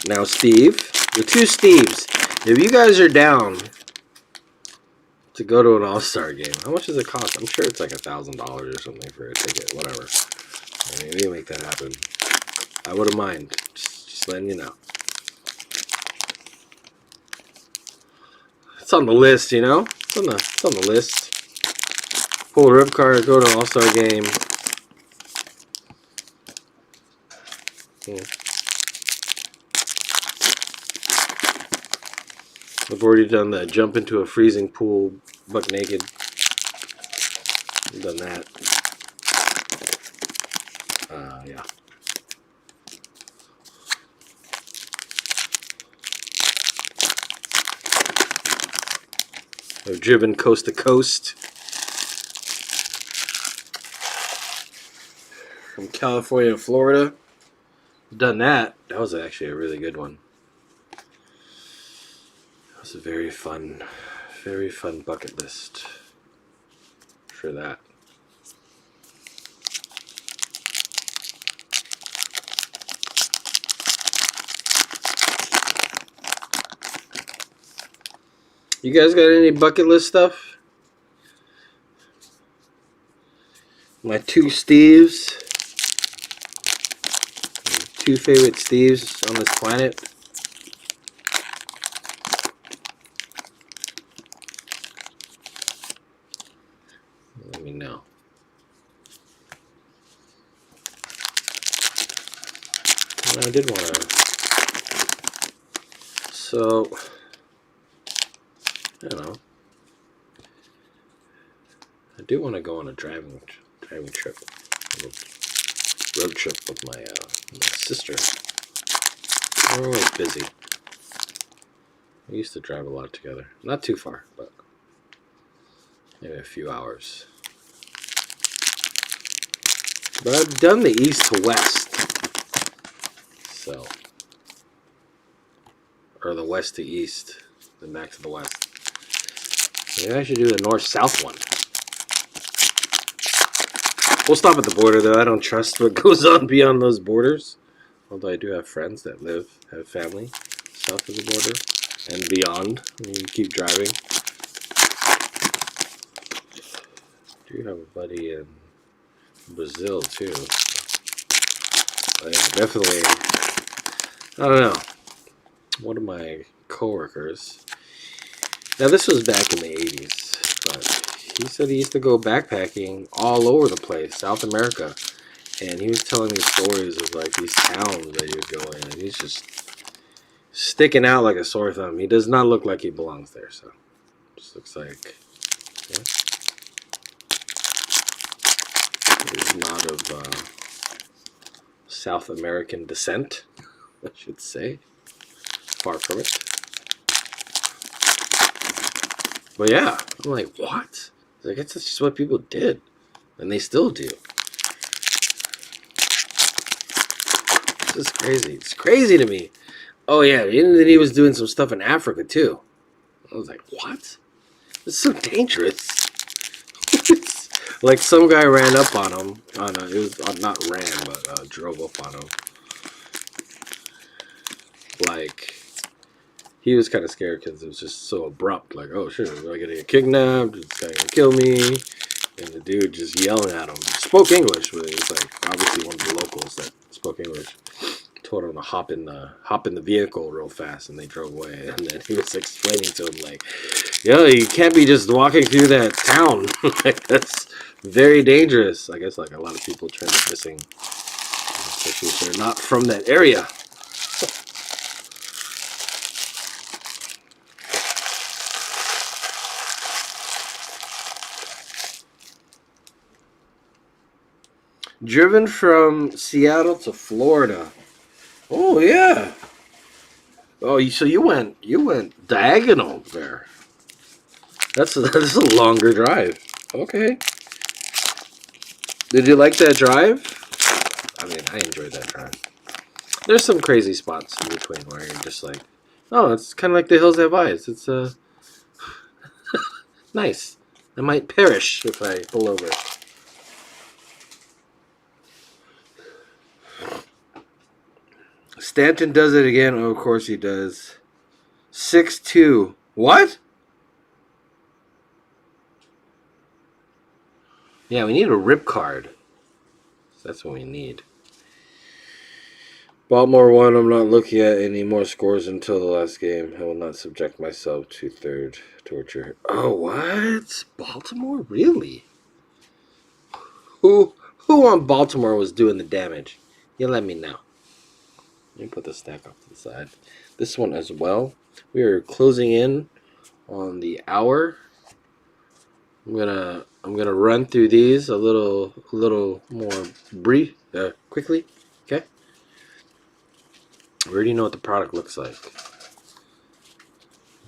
now, Steve, the two Steves, if you guys are down to go to an All-Star game, how much does it cost? I'm sure it's like $1,000 or something for a ticket, whatever. I mean, we can make that happen. I wouldn't mind. Just letting you know. It's on the list, you know? It's on the list. Pull a rip card, go to an All-Star game. Yeah. I've already done that. Jump into a freezing pool, buck naked. I've done that. Yeah. I've driven coast to coast. From California to Florida. I've done that. That was actually a really good one. That was a very fun bucket list for that. You guys got any bucket list stuff? My two Steves. Two favorite Steves on this planet. Let me know. And I did want to. So, I don't know. I do want to go on a driving trip, a road trip with my sister. We're always busy. We used to drive a lot together. Not too far, but maybe a few hours. But I've done the east to west. So, or the west to east, then back to the west. Maybe I should do the north-south one. We'll stop at the border, though. I don't trust what goes on beyond those borders. Although I do have friends that have family south of the border and beyond. When you keep driving. I do have a buddy in Brazil, too. But yeah, definitely. I don't know. One of my coworkers. Now, this was back in the 80s, but he said he used to go backpacking all over the place, South America. And he was telling me stories of like these towns that he would go in, and he's just sticking out like a sore thumb. He does not look like he belongs there, so just looks like he's not of South American descent, I should say. Far from it. But yeah, I'm like, what? I guess that's just what people did, and they still do. This is crazy. It's crazy to me. Oh yeah, and then he was doing some stuff in Africa too. I was like, what? It's so dangerous. Like some guy ran up on him. It was not ran, but drove up on him. Like he was kind of scared because it was just so abrupt. Like, oh shit, am I gonna get kidnapped? Is this guy gonna kill me? And the dude just yelling at him. Spoke English, but it was like obviously one of the locals that spoke English. Told him to hop in the vehicle real fast, and they drove away. And then he was explaining to him like, "Yo, you can't be just walking through that town. Like that's very dangerous." I guess like a lot of people turn missing, especially if they're not from that area. Driven from Seattle to Florida. Oh yeah. Oh, so you went diagonal there. That's a longer drive. Okay. Did you like that drive? I mean, I enjoyed that drive. There's some crazy spots in between where you're just like, oh, it's kind of like the hills have eyes. It's nice. I might perish if I pull over. Stanton does it again. Oh, of course he does. 6-2. What? Yeah, we need a rip card. That's what we need. Baltimore won. I'm not looking at any more scores until the last game. I will not subject myself to third torture. Oh, what? Baltimore? Really? Who on Baltimore was doing the damage? You let me know. Let me put the stack off to the side. This one as well. We are closing in on the hour. I'm gonna run through these a little more brief, quickly. Okay. We already know what the product looks like.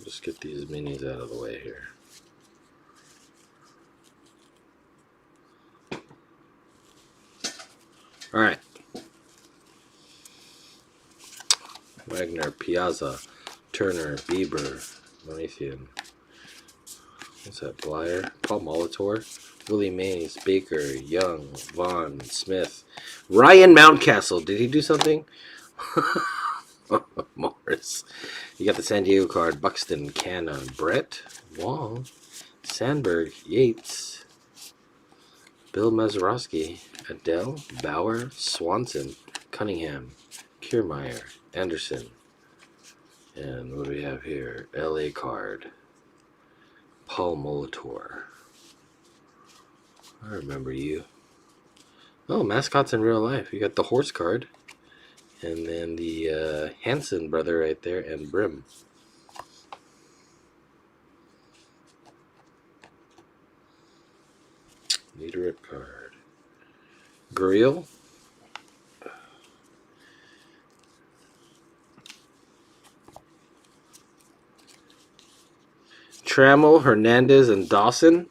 Just get these minis out of the way here. All right. Wagner, Piazza, Turner, Bieber, Malaysian. What's that? Blyer, Paul Molitor, Willie Mays, Baker, Young, Vaughn, Smith, Ryan Mountcastle. Did he do something? Morris. You got the San Diego card. Buxton, Canna, Brett, Wall, Sandberg, Yates, Bill Mazeroski, Adele, Bauer, Swanson, Cunningham, Kiermaier, Anderson. And what do we have here? LA card. Paul Molitor. I remember you. Oh, mascots in real life. You got the horse card. And then the Hanson brother right there and Brim. Need a rip card. Gurriel. Trammell, Hernandez, and Dawson.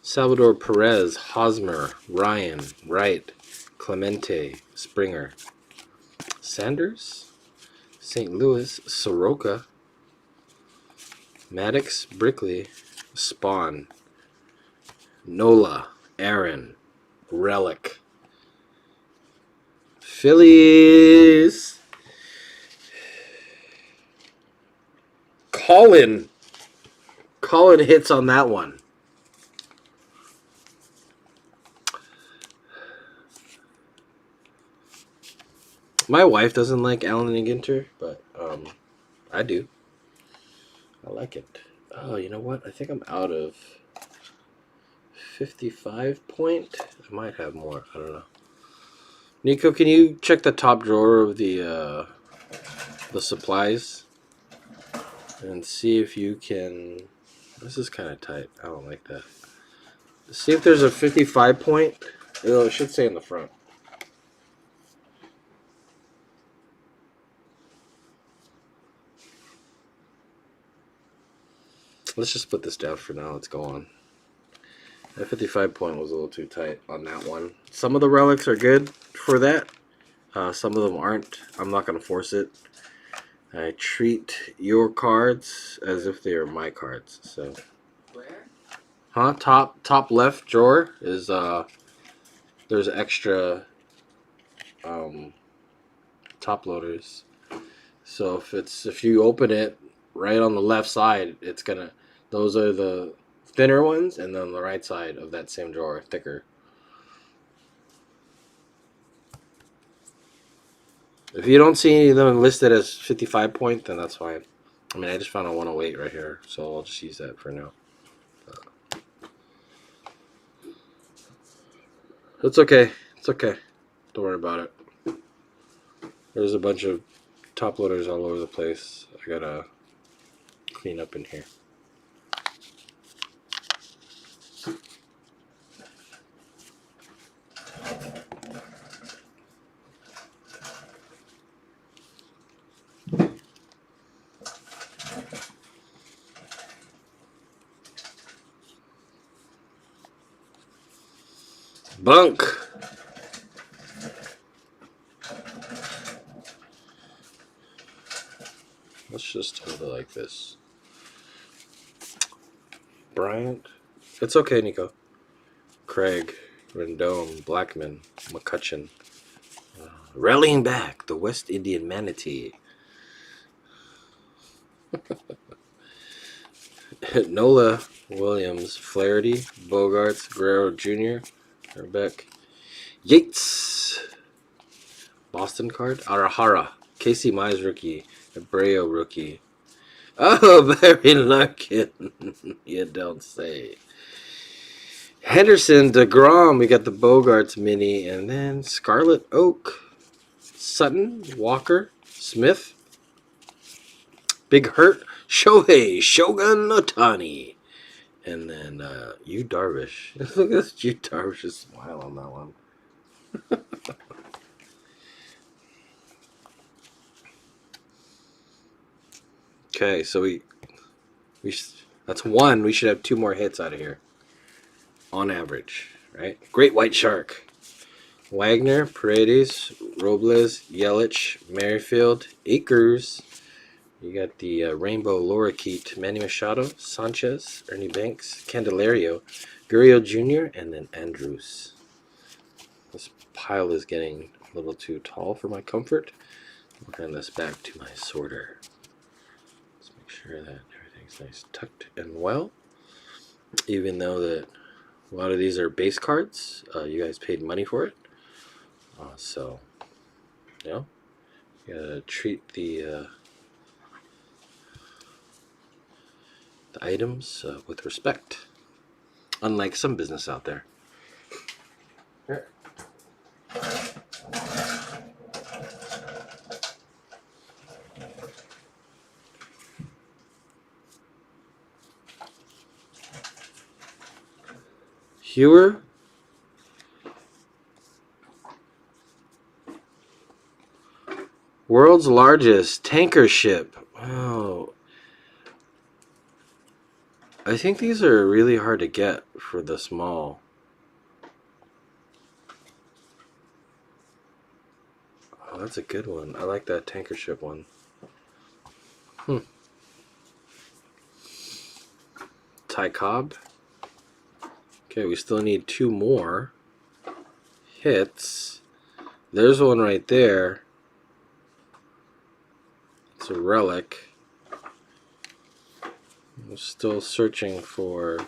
Salvador Perez, Hosmer, Ryan, Wright, Clemente, Springer. Sanders, St. Louis, Soroka, Maddox, Brickley, Spawn, Nola, Aaron, Relic. Phillies. Colin hits on that one. My wife doesn't like Allen and Ginter, but I do. I like it. Oh, you know what? I think I'm out of 55 point. I might have more. I don't know. Nico, can you check the top drawer of the supplies and see if you can? This is kind of tight. I don't like that. See if there's a 55 point. It should say in the front. Let's just put this down for now. Let's go on. That 55 point was a little too tight on that one. Some of the relics are good for that. Some of them aren't. I'm not going to force it. I treat your cards as if they are my cards. So, Where? huh? Top left drawer is there's extra top loaders. So if you open it right on the left side, it's gonna. Those are the thinner ones, and then the right side of that same drawer, thicker. If you don't see any of them listed as 55 point, then that's fine. I mean, I just found a 108 right here, so I'll just use that for now. It's okay. It's okay. Don't worry about it. There's a bunch of top loaders all over the place. I gotta clean up in here. Bunk. Let's just hold it like this. Bryant. It's okay, Nico. Craig. Rendon. Blackman. McCutcheon. Rallying back. The West Indian Manatee. Nola. Williams. Flaherty. Bogarts. Guerrero Jr. Herbeck. Yates. Boston card. Arahara. Casey Mize rookie. Abreu rookie. Oh, Barry Larkin. You don't say. Henderson, DeGrom. We got the Bogarts mini. And then Scarlet Oak. Sutton. Walker. Smith. Big Hurt. Shohei. Shogun Otani. And then Yu Darvish. Look at this Yu Darvish's smile on that one. Okay, so we that's one. We should have 2 more hits out of here, on average, right? Great White Shark, Wagner, Paredes, Robles, Yelich, Merrifield, Akers. You got the Rainbow Lorikeet, Manny Machado, Sanchez, Ernie Banks, Candelario, Gurriel Jr., and then Andrews. This pile is getting a little too tall for my comfort. I'll hand this back to my sorter. Sure that everything's nice tucked and well, even though that a lot of these are base cards. You guys paid money for it, so you know, you gotta treat the items with respect, unlike some business out there. Here. Hewer, world's largest tanker ship. Oh, I think these are really hard to get for the small. Oh, that's a good one. I like that tanker ship one. Ty Cobb. Okay, we still need 2 more hits. There's one right there. It's a relic. I'm still searching for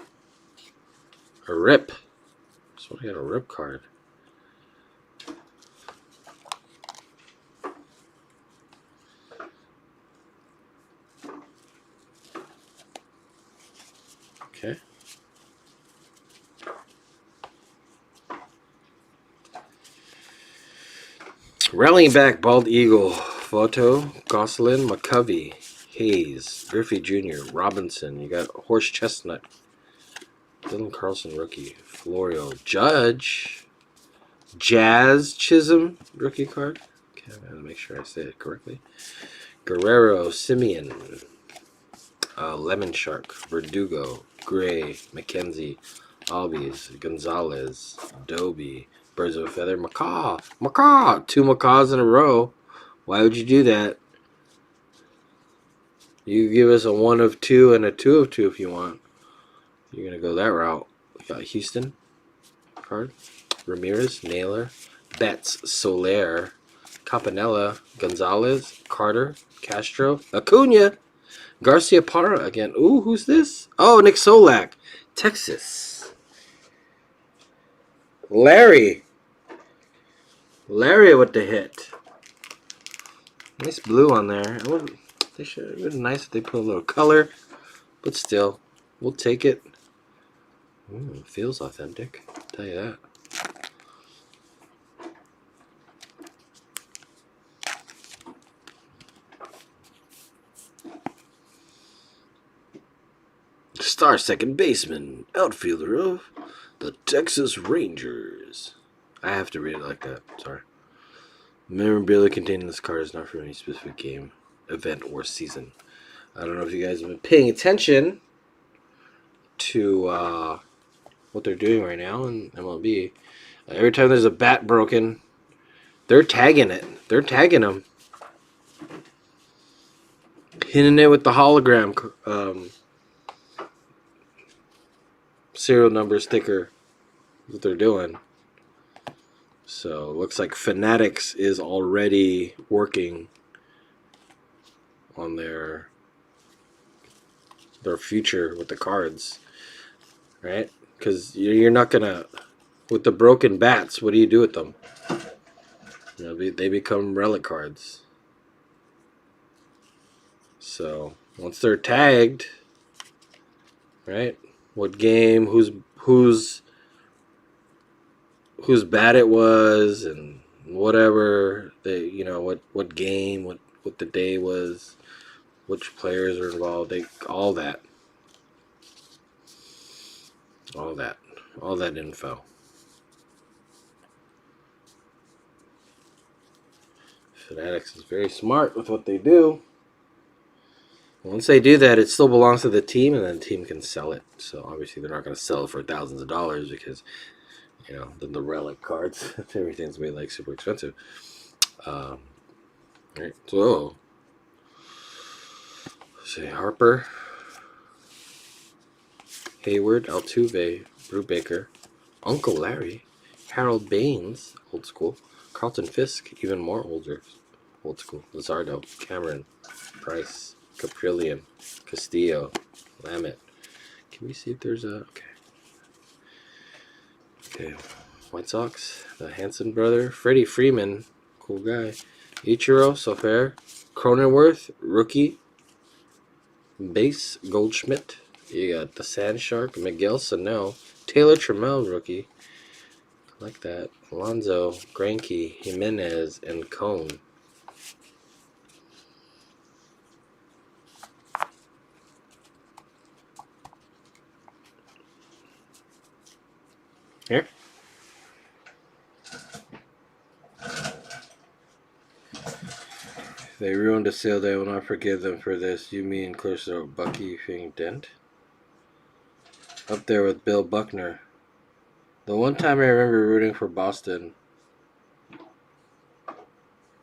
a rip. So we got a rip card. Okay. Rallying back, Bald Eagle, Photo, Gosselin, McCovey, Hayes, Griffey Jr., Robinson. You got Horse Chestnut, Dylan Carlson, rookie, Florio, Judge, Jazz Chisholm, rookie card. Okay, I gotta make sure I say it correctly. Guerrero, Simeon, Lemon Shark, Verdugo, Gray, McKenzie, Albies, Gonzalez, Doby, Birds of a Feather, Macaw, 2 macaws in a row. Why would you do that? You give us a 1 of 2 and a 2 of 2 if you want. You're gonna go that route. We got Houston card, Ramirez, Naylor, Betts, Soler, Campanella, Gonzalez, Carter, Castro, Acuna, Garcia Parra again. Ooh, who's this? Oh, Nick Solak, Texas. Larry with the hit. Nice blue on there. It would have been nice if they put a little color, but still, we'll take it. Ooh, it feels authentic, I'll tell you that. Star second baseman, outfielder of the Texas Rangers. I have to read it like that. Sorry. Memorabilia contained in this card is not from any specific game, event, or season. I don't know if you guys have been paying attention to what they're doing right now in MLB. Every time there's a bat broken, they're tagging it. They're tagging them. Hitting it with the hologram serial number sticker. What they're doing. So looks like Fanatics is already working on their future with the cards, right? Because you're not gonna, with the broken bats. What do you do with them? You know, they become relic cards. So once they're tagged, right? What game? Whose bat it was, and whatever they, what game, what the day was, which players are involved. All that info. Fanatics is very smart with what they do. Once they do that, it still belongs to the team, and then the team can sell it. So obviously they're not going to sell it for thousands of dollars because, then the relic cards, everything's made like super expensive. Right. So, say Harper, Hayward, Altuve, Brubaker, Uncle Larry, Harold Baines, old school, Carlton Fisk, even more old school, Luzardo, Cameron, Price, Caprillion, Castillo, Lamet. Can we see if there's a... Okay. White Sox, the Hanson brother, Freddie Freeman, cool guy, Ichiro, Sofer, Cronenworth, rookie, base, Goldschmidt. You got the Sand Shark, Miguel Sano, Taylor Trammell, rookie. I like that. Alonzo, Greinke, Jimenez, and Cone. Here. They ruined a sale. They will not forgive them for this. You mean Clearstone, Bucky Fing Dent? Up there with Bill Buckner. The one time I remember rooting for Boston.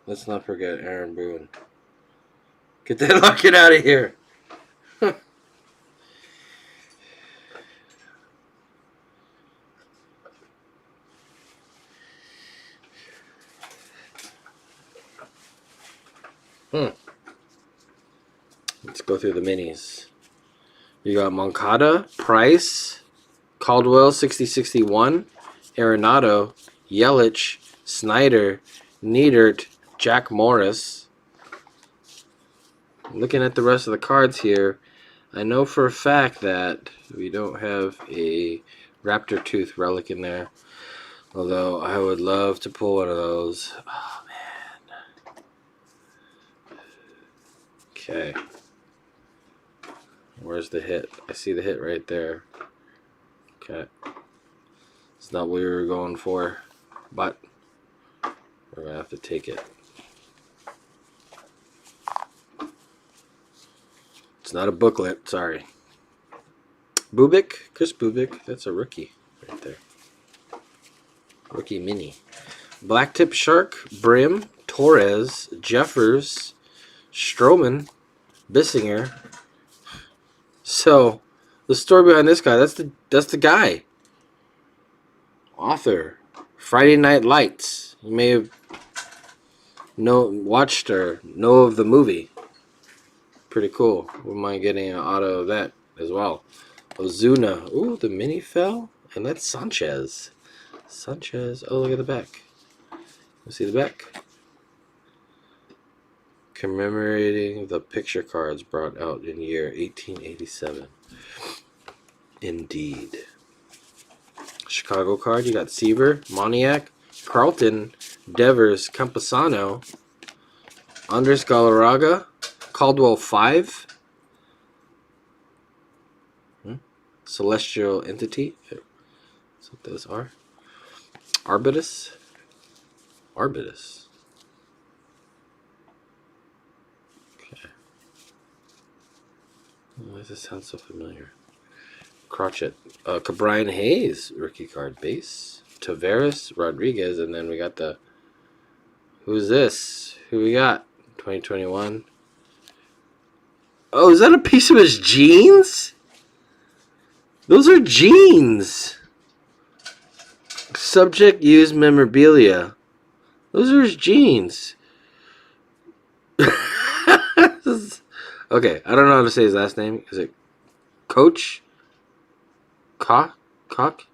Let's not forget Aaron Boone. Get that locket out of here. Let's go through the minis. You got Moncada, Price, Caldwell 60-61, Arenado, Yelich, Snyder, Neidert, Jack Morris. Looking at the rest of the cards here, I know for a fact that we don't have a Raptor Tooth relic in there. Although I would love to pull one of those. Oh, man. Okay. Where's the hit? I see the hit right there. Okay. It's not what we were going for, but we're going to have to take it. It's not a booklet, sorry. Bubic, Chris Bubic, that's a rookie right there. Rookie mini. Blacktip Shark, Brim, Torres, Jeffers, Stroman, Bissinger. So, the story behind this guy, that's the guy. Author, Friday Night Lights. You may have watched or know of the movie. Pretty cool. Wouldn't mind getting an auto of that as well. Ozuna. Ooh, the mini fell. And that's Sanchez. Sanchez. Oh, look at the back. You see the back? Commemorating the picture cards brought out in year 1887. Indeed. Chicago card. You got Seaver, Moniak, Carlton, Devers, Campusano, Andres Galarraga, Caldwell 5. Celestial Entity. That's what those are. Arbutus. Arbutus. Okay. Why does this sound so familiar? Crotchet. Cabrian Hayes, rookie card base. Tavares Rodriguez, and then we got the. Who's this? Who we got? 2021. Oh, is that a piece of his jeans? Those are jeans. Subject used memorabilia. Those are his jeans. Okay, I don't know how to say his last name. Is it Coach? Cock? Koch?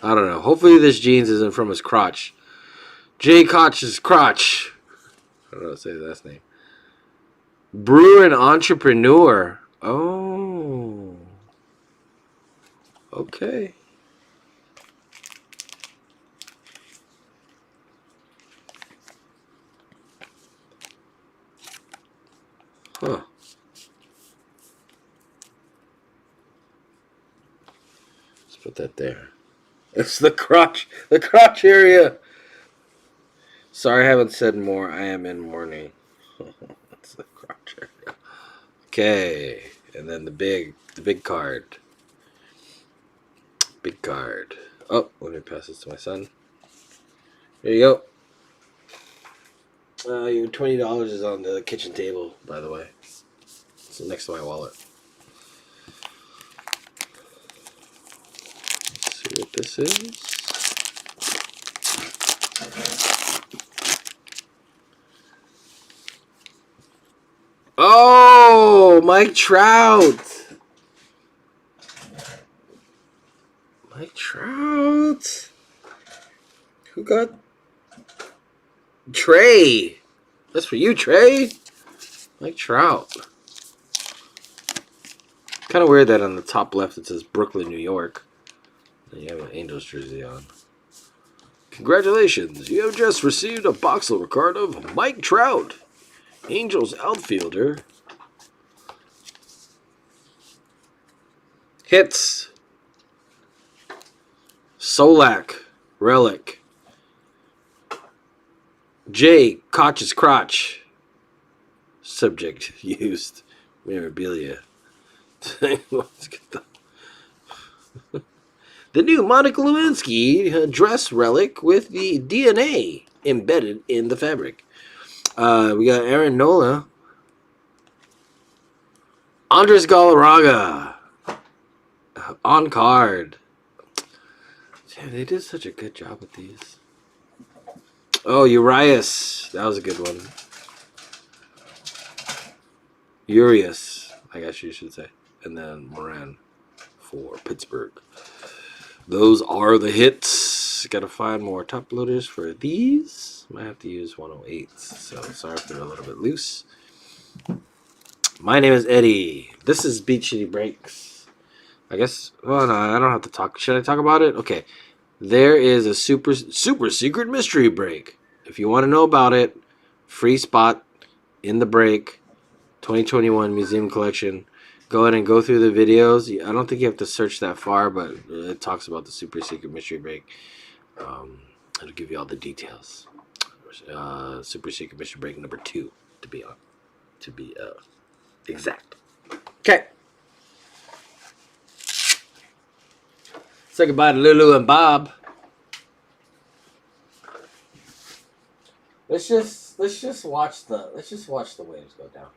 I don't know. Hopefully this jeans isn't from his crotch. Jay Koch's crotch. I don't know how to say his last name. Brewer and entrepreneur. Oh. Okay. Huh. Let's put that there. It's the crotch area. Sorry I haven't said more. I am in mourning. That's the crotch area. Okay. And then the big card. Big card. Oh, let me pass this to my son. There you go. Your $20 is on the kitchen table, by the way. It's next to my wallet. Let's see what this is. Oh, Mike Trout. Mike Trout. Who got Trey? That's for you, Trey. Mike Trout. Kind of weird that on the top left it says Brooklyn, New York. And you have an Angels jersey on. Congratulations, you have just received a boxel card of Mike Trout, Angels outfielder. Hits. Solak, relic. Jay Koch's crotch. Subject used memorabilia. Let's get the new Monica Lewinsky dress relic with the DNA embedded in the fabric. We got Aaron Nola. Andres Galarraga. On card. Damn, they did such a good job with these. Oh, Urias. That was a good one. Urias, I guess you should say. And then Moran for Pittsburgh. Those are the hits. Gotta find more top loaders for these. Might have to use 108s. So sorry if they're a little bit loose. My name is Eddie. This is Beat Shitty Breaks. I guess, well, no, I don't have to talk. Should I talk about it? Okay. There is a super secret mystery break. If you want to know about it, free spot in the break. 2021 Museum Collection. Go ahead and go through the videos. I don't think you have to search that far, but it talks about the super secret mystery break. It'll give you all the details. Super secret mystery break number 2 to be exact. Okay. Say goodbye to Lulu and Bob. Let's just watch the waves go down.